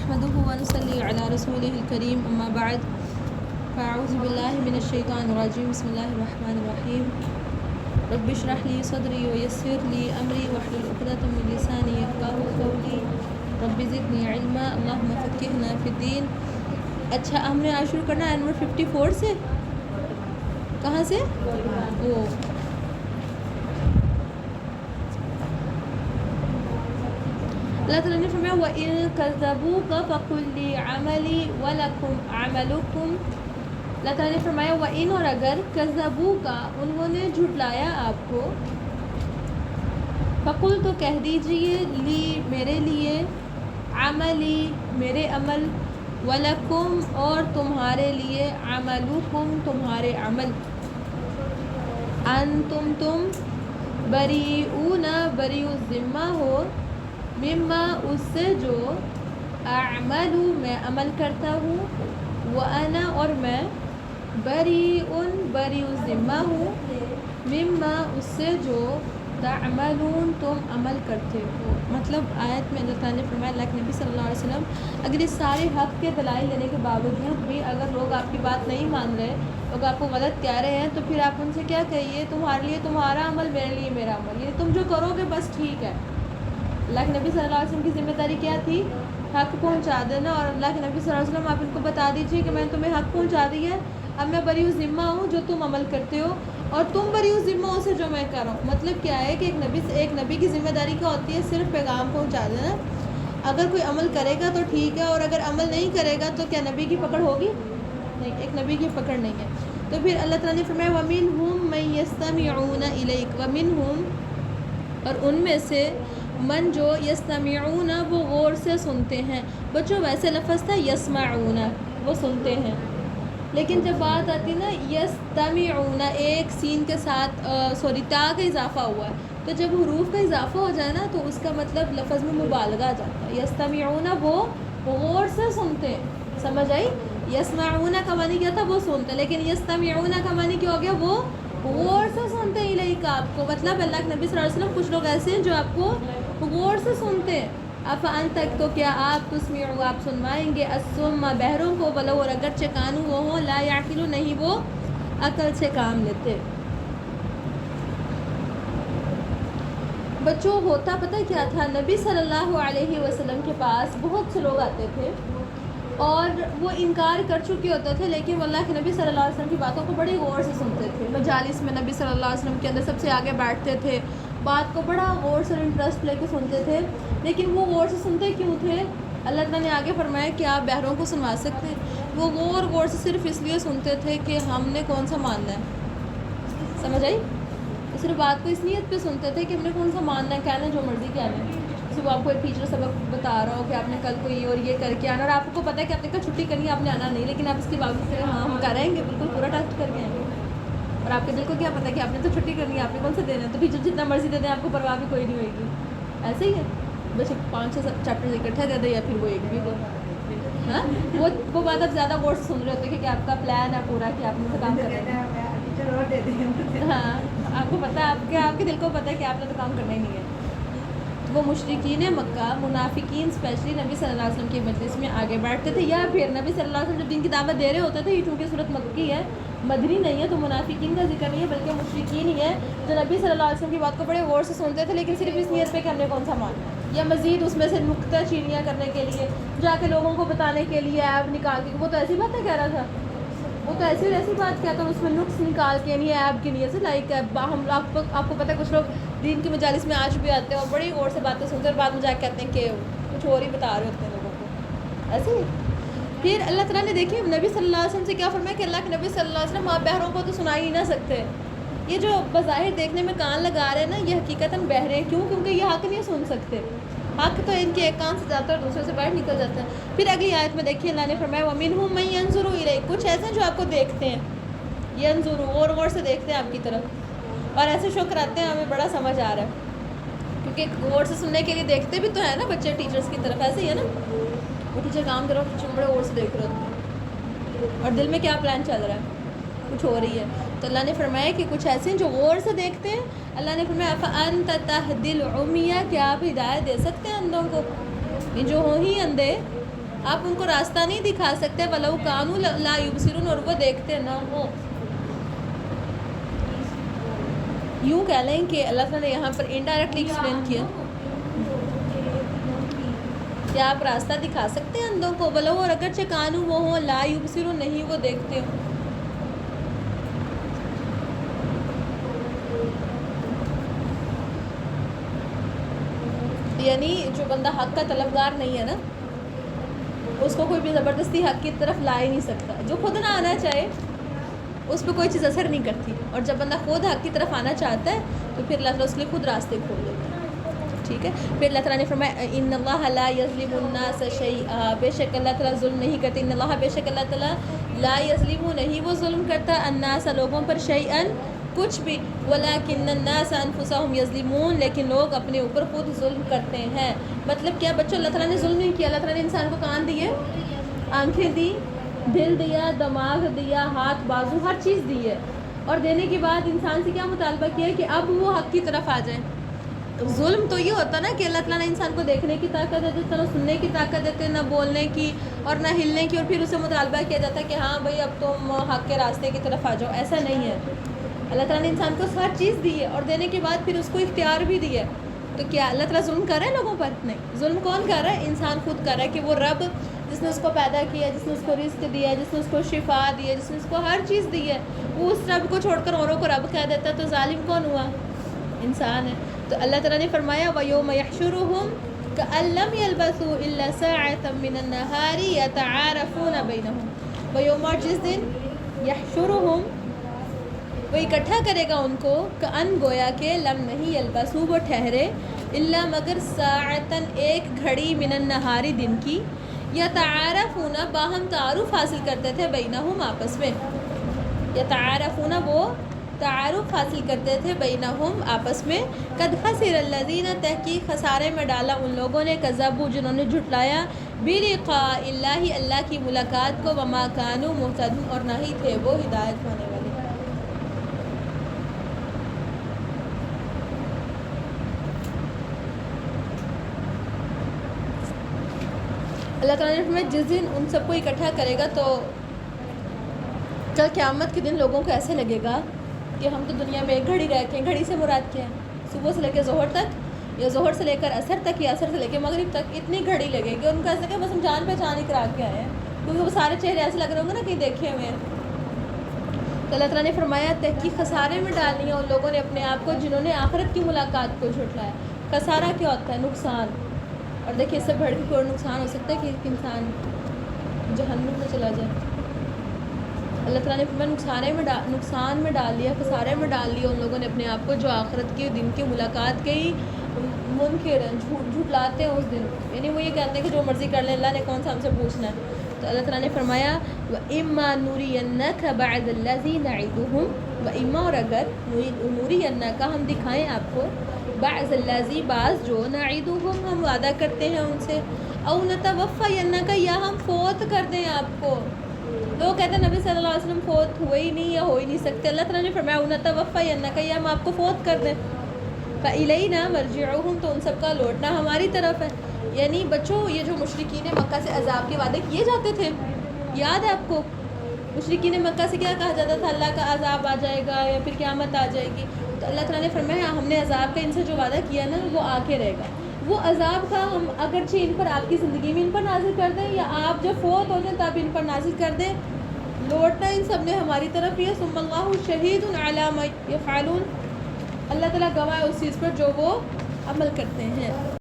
نحمده ونصلي على رسوله الكريم أما بعد فأعوذ بالله من الشيطان الرجيم بسم الله الرحمن الرحيم رب اشرح لي صدري ويسر لي أمري واحلل عقدة من لساني يفقهوا قولي رب زدني علما اللهم فقهنا في الدين. اچھا ہم نے آج شروع کرنا ہے نمبر 54 سے. کہاں سے؟ وہ اللہ تعالیٰ نے فرمایا وَإِن كَذَّبُوكَ فَقُلْ لِي عَمَلِي وَلَكُمْ عَمَلُكُمْ. اللہ تعالیٰ نے فرمایا وَإِن اور اگر كَذَّبُوكَ انہوں نے جھٹلایا آپ کو فَقُلْ تو کہہ دیجئے لی میرے لیے عملی میرے عمل وَلَكُمْ اور تمہارے لیے عَمَلُكُمْ تمہارے عمل انتم تم بریئون بریء الذمہ ہو مما اس سے جو اعمل میں عمل کرتا ہوں وانا اور میں بریء الذمہ ہوں مما اس سے جو تعملون تم عمل کرتے ہو. مطلب آیت میں اللہ تعالیٰ نے فرمایا اللہ کے نبی صلی اللہ علیہ وسلم اگر اس سارے حق کے دلائل لینے کے باوجود بھی اگر لوگ آپ کی بات نہیں مان رہے لوگ آپ کو غلط کہہ رہے ہیں تو پھر آپ ان سے کیا کہیے تمہارے لیے تمہارا عمل میرے لیے میرا عمل یہ تم جو کرو گے بس ٹھیک ہے. اللہ کے نبی صلی اللہ علیہ وسلم کی ذمہ داری کیا تھی؟ حق پہنچا دینا. اور اللہ کے نبی صلی اللہ علیہ وسلم آپ ان کو بتا دیجیے کہ میں نے تمہیں حق پہنچا دی ہے اب میں بریء الذمہ ہوں جو تم عمل کرتے ہو اور تم بریء الذمہ ہو سے جو میں کر رہا ہوں. مطلب کیا ہے کہ ایک نبی کی ذمہ داری کیا ہوتی ہے؟ صرف پیغام پہنچا دینا. اگر کوئی عمل کرے گا تو ٹھیک ہے اور اگر عمل نہیں کرے گا تو کیا نبی کی پکڑ ہوگی؟ نہیں, ایک نبی کی پکڑ نہیں ہے. تو پھر اللہ تعالیٰ نے فرمایا وَمِنْهُمْ مَنْ يَسْتَمِعُونَ إِلَيْكَ وَمِنْهُمْ اور ان میں سے من جو یستمعون وہ غور سے سنتے ہیں. بچوں ویسے لفظ تھا یسمعون وہ سنتے ہیں لیکن جب بات آتی نا یستمعون ایک سین کے ساتھ تا کا اضافہ ہوا ہے تو جب حروف کا اضافہ ہو جائے نا تو اس کا مطلب لفظ میں مبالغہ آ جاتا ہے. یستمعون وہ غور سے سنتے ہیں. سمجھ آئی؟ یسمعون کا معنی کیا تھا؟ وہ سنتے. لیکن یستمعون کا معنی کیا ہو گیا؟ وہ غور سے سنتے ہیں الیک آپ کو. مطلب اللہ کے نبی صلی اللہ علیہ وسلم کچھ لوگ ایسے ہیں جو آپ کو غور سے سنتے ہیں. افانتک تو کیا آپ تسمعوا آپ سنوائیں گے الصم بہروں کو ولو اور اگرچہ کانو وہ ہوں لا یعقلون نہیں وہ عقل سے کام لیتے. بچوں ہوتا پتہ کیا تھا؟ نبی صلی اللہ علیہ وسلم کے پاس بہت سے لوگ آتے تھے اور وہ انکار کر چکے ہوتے تھے لیکن وہ اللہ کے نبی صلی اللہ علیہ وسلم کی باتوں کو بڑی غور سے سنتے تھے. مجالس میں نبی صلی اللہ علیہ وسلم کے اندر سب سے آگے بیٹھتے تھے بات کو بڑا غور سے انٹرسٹ لے کے سنتے تھے. لیکن وہ غور سے سنتے کیوں تھے؟ اللہ تعالیٰ نے آگے فرمایا کہ آپ بہروں کو سنوا سکتے ہیں. وہ غور سے صرف اس لیے سنتے تھے کہ ہم نے کون سا ماننا ہے. سمجھ آئی؟ صرف بات کو اس نیت پہ سنتے تھے کہ ہم نے کون سا ماننا ہے کہنا جو مرضی کہنا ہے. صرف آپ کو ایک ٹیچر سبق بتا رہا ہو کہ آپ نے کل کو یہ اور یہ کر کے آنا اور آپ کو پتہ ہے کہ آپ نے کل چھٹی کرنی ہے آپ نے آنا نہیں لیکن آپ اس کے باوجود سے ہاں ہم کریں گے بالکل پورا ٹیسٹ کر کے آئیں گے اور آپ کے دل کو کیا پتہ ہے کہ آپ نے تو چھٹی کرنی ہے آپ نے کون سے دینا ہے تو ٹیچر جتنا مرضی دے دیں آپ کو پرواہ بھی کوئی نہیں ہوئے گی. ایسے ہی ہے بس 5-6 چیپٹر اکٹھے دے دیں یا پھر وہ ایک بھی ہاں وہ بات آپ زیادہ غور سے سن رہے ہوتے کہ آپ کا پلان ہے پورا کہ آپ نے تو کام کرنا ہے. ہاں آپ کو پتہ ہے آپ کے دل کو پتہ ہے کہ آپ نے تو کام کرنا ہی نہیں ہے. وہ مشرکین مکہ منافقین اسپیشلی نبی صلی اللہ علیہ وسلم کی مجلس میں آگے بیٹھتے تھے یا پھر نبی صلی اللہ علیہ وسلم جب دین کی دعوت دے رہے ہوتے تھے. یہ چونکہ صورت مکی ہے مدنی نہیں ہے تو منافقین کا ذکر نہیں ہے بلکہ مشرکین ہی ہے جو نبی صلی اللہ علیہ وسلم کی بات کو بڑے غور سے سنتے تھے لیکن صرف اس نیت پہ کہ ہم نے کون سا ماننا ہے یا مزید اس میں سے نکتہ چینیاں کرنے کے لیے جا کے لوگوں کو بتانے کے لیے ایپ نکال کے. وہ تو ایسی باتیں کہہ رہا تھا وہ تو ایسی بات کہتا ہے اس میں نقص نکال کے یعنی ایپ کی نیت سے لائک ہم آپ کو پتہ ہے کچھ لوگ دین کی مجالس میں آج بھی آتے ہیں اور بڑی غور سے باتیں سنتے ہیں اور بعد میں جا کے کہتے ہیں کہ کچھ اور ہی بتا رہے ہوتے ہیں لوگوں کو. ایسے ہی پھر اللہ تعالیٰ نے دیکھی نبی صلی اللہ علیہ وسلم سے کیا فرمایا کہ اللہ کے نبی صلی اللہ علیہ وسلم آپ بہروں کو تو سنا ہی نہ سکتے. یہ جو بظاہر دیکھنے میں کان لگا رہے ہیں نا یہ حقیقتاً بہرے ہیں. کیوں؟ کیونکہ یہ حق نہیں سن سکتے. حق تو ان کے ایک کان سے جاتا ہے اور دوسرے سے باہر نکل جاتا ہے. پھر اگلی آیت میں دیکھیے اللہ نے فرمایا وَمِنْهُمْ مَن يَنظُرُ إِلَيْكَ کچھ ایسے ہیں جو آپ کو دیکھتے ہیں يَنظُرُ غور سے دیکھتے ہیں آپ کی طرف اور ایسے شکر آتے ہیں ہمیں بڑا سمجھ آ رہا ہے کیونکہ غور سے سننے کے لیے دیکھتے بھی تو ہے نا بچے ٹیچرس کی طرف. ایسے ہی ہے نا وہ ٹیچر کام کرو بڑے غور سے دیکھ رہے ہوتے ہیں اور دل میں کیا پلان چل رہا ہے کچھ ہو رہی ہے. تو اللہ نے فرمایا کہ کچھ ایسے ہیں جو غور سے دیکھتے ہیں. اللہ نے فرمایا فَأَنْتَ تَهْدِي الْعُمِيَ کیا آپ ہدایت دے سکتے ہیں اندھوں کو؟ یہ جو ہوں ہی اندھے آپ ان کو راستہ نہیں دکھا سکتے، وَلَوْ كَانُوا لَا يُبْصِرُونَ، اور وہ دیکھتے نہ ہو. یوں کہہ لیں کہ اللہ تعالیٰ نے یہاں پر انڈائریکٹلی ایکسپلین کیا کہ آپ راستہ دکھا سکتے ہیں اندھوں کو، بلو، اور اگرچہ کانو وہ ہوں لا یبصرون، نہیں وہ دیکھتے ہوں. یعنی جو بندہ حق کا طلبگار نہیں ہے نا، اس کو کوئی بھی زبردستی حق کی طرف لا ہی نہیں سکتا. جو خود نہ آنا چاہے اس پہ کوئی چیز اثر نہیں کرتی، اور جب بندہ خود حق کی طرف آنا چاہتا ہے تو پھر اللہ تعالیٰ اس کے لیے خود راستے کھول دیتا ہے. ٹھیک ہے. پھر اللہ تعالیٰ نے فرمایا ان اللہ لا یظلم الناس شیئا، بے شک اللہ تعالیٰ ظلم نہیں کرتے. ان اللہ، بے شک اللہ تعالیٰ لا یظلم، نہیں وہ ظلم کرتا، الناس لوگوں پر، شیئا کچھ بھی، ولکن الناس انفسهم یظلمون، لیکن لوگ اپنے اوپر خود ظلم کرتے ہیں. مطلب کیا بچوں، اللہ تعالیٰ نے ظلم نہیں کیا. اللہ تعالیٰ نے انسان کو کان دیے، آنکھیں دی، دل دیا، دماغ دیا، ہاتھ بازو، ہر چیز دی ہے، اور دینے کے بعد انسان سے کیا مطالبہ کیا ہے کہ اب وہ حق کی طرف آ جائیں. ظلم تو یہ ہوتا نا کہ اللہ تعالیٰ نے انسان کو دیکھنے کی طاقت دیتے، نہ سننے کی طاقت دیتے، نہ بولنے کی اور نہ ہلنے کی، اور پھر اسے مطالبہ کیا جاتا ہے کہ ہاں بھائی اب تم حق کے راستے کی طرف آ جاؤ. ایسا نہیں ہے. اللہ تعالیٰ نے انسان کو ہر چیز دی ہے، اور دینے کے بعد پھر اس کو اختیار بھی دیا ہے. تو کیا اللہ تعالیٰ ظلم کر رہا ہے لوگوں پر؟ نہیں. ظلم کون کر رہا ہے؟ انسان خود کر رہا ہے کہ وہ رب جس نے اس کو پیدا کیا، جس نے اس کو رزق دیا، جس نے اس کو شفا دی ہے، جس نے اس کو ہر چیز دی ہے، وہ اس رب کو چھوڑ کر اوروں کو رب کہہ دیتا ہے. تو ظالم کون ہوا؟ انسان ہے. تو اللہ تعالیٰ نے فرمایا وَيَوْمَ يَحْشُرُهُمْ كَأَن لَّمْ يَلْبَثُوا إِلَّا سَاعَةً مِّنَ النَّهَارِ يَتَعَارَفُونَ بَيْنَهُمْ. وَيَوْمَ، جس دن، يَحْشُرُهُمْ وہ اکٹھا کرے گا ان کو، کأن گویا کہ، لم نہیں، یلبسو وہ ٹھہرے، الا مگر، ساعتن ایک گھڑی، من النہاری دن کی، یتعارفون باہم تعارف حاصل کرتے تھے، بینہم آپس میں، یتعارفون وہ تعارف حاصل کرتے تھے، بینہم آپس میں. قد خسر الذین، تحقیق خسارے میں ڈالا ان لوگوں نے، کذبوا جنہوں نے جھٹلایا، بلقاء اللہ اللہ کی ملاقات کو، وما کانوا مہتدین اور نہ ہی تھے وہ ہدایت پانے والے. اللہ تعالیٰ نے فرمایا جس دن ان سب کو اکٹھا کرے گا تو کل قیامت کے دن لوگوں کو ایسے لگے گا کہ ہم تو دنیا میں ایک گھڑی رہتے ہیں. گھڑی سے مراد کیا ہے؟ صبح سے لے کے ظہر تک، یا ظہر سے لے کر عصر تک، یا عصر سے لے کے مغرب تک، اتنی گھڑی لگے گی. ان کو ایسا کہ بس ہم جان پہچان ہی کرا کے آئے ہیں، کیونکہ وہ سارے چہرے ایسے لگ رہے ہوں گے نا کہیں دیکھے ہوئے ہیں. تو اللہ تعالیٰ نے فرمایا تحقیق خسارے میں ڈالنی ہے ان لوگوں نے اپنے آپ کو جنہوں نے آخرت کی ملاقات کو جھٹلایا. خسارہ کیا ہوتا ہے؟ نقصان. اور دیکھیے اس سے بڑھ کے کوئی نقصان ہو سکتا ہے کہ ایک انسان جہنم میں چلا جائے. اللہ تعالیٰ نے فرمایا نقصان میں ڈال دیا، خسارے میں ڈال دیا ان لوگوں نے اپنے آپ کو جو آخرت کے دن کی ملاقات کے ہی منکر ہیں، جھٹلاتے ہیں اس دن. یعنی وہ یہ کہتے ہیں کہ جو مرضی کر لیں، اللہ نے کون سا ہم سے پوچھنا ہے. تو اللہ تعالیٰ نے فرمایا وَإِمَّا نُرِيَنَّكَ بَعْدَ الَّذِي نَعِدُهُمْ، وَإِمَّا اور اگر، نُرِيَنَّكَ ہم دکھائیں آپ کو، بعض الذی بعض جو، نعیدہم ہم وعدہ کرتے ہیں ان سے، او نتوفینک یا ہم فوت کر دیں آپ کو. لوگ کہتے ہیں نبی صلی اللہ علیہ وسلم فوت ہوئے ہی نہیں یا ہو ہی نہیں سکتے. اللہ تعالیٰ نے فرمایا او نتوفینک یا ہم آپ کو فوت کر دیں. فالینا مرجعہم، تو ان سب کا لوٹنا ہماری طرف ہے. یعنی بچوں یہ جو مشرکین مکہ سے عذاب کے وعدے کیے جاتے تھے، یاد ہے آپ کو؟ مشرکین مکہ سے کیا کہا جاتا تھا؟ اللہ کا عذاب آ جائے گا یا پھر قیامت آ جائے گی. تو اللہ تعالیٰ نے فرمایا ہم نے عذاب کا ان سے جو وعدہ کیا نا وہ آ کے رہے گا. وہ عذاب کا ہم اگرچہ ان پر آپ کی زندگی میں ان پر نازل کر دیں، یا آپ جب فوت ہو جائیں تب ان پر نازل کر دیں، لوٹنا ان سب نے ہماری طرف ہی ہے. ثم اللہ شہید علی ما یفعلون، اللہ تعالیٰ گواہ ہے اس چیز پر جو وہ عمل کرتے ہیں.